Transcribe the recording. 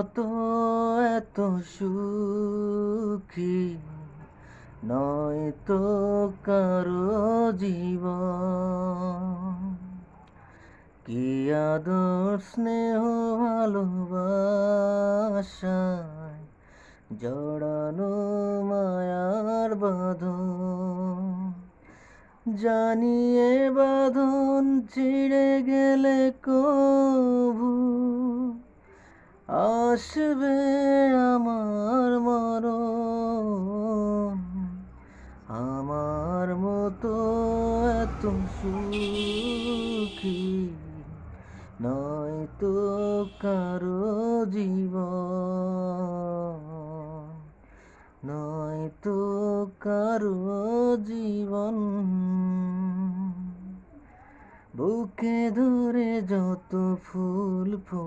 মতো এত সুখী নয় তো কারো জীবন। কি আদর স্নেহ ভালোবাসায় জড়ানো মায়ার বাঁধন। জানিয়ে বাঁধন ছিঁড়ে গেলে কভু আসবে আমার মরণ। আমার মতো এত সুখী নয় তো কারো জীবন, নয় তো কারো জীবন। বুকে ধরে যত ফুল ফুল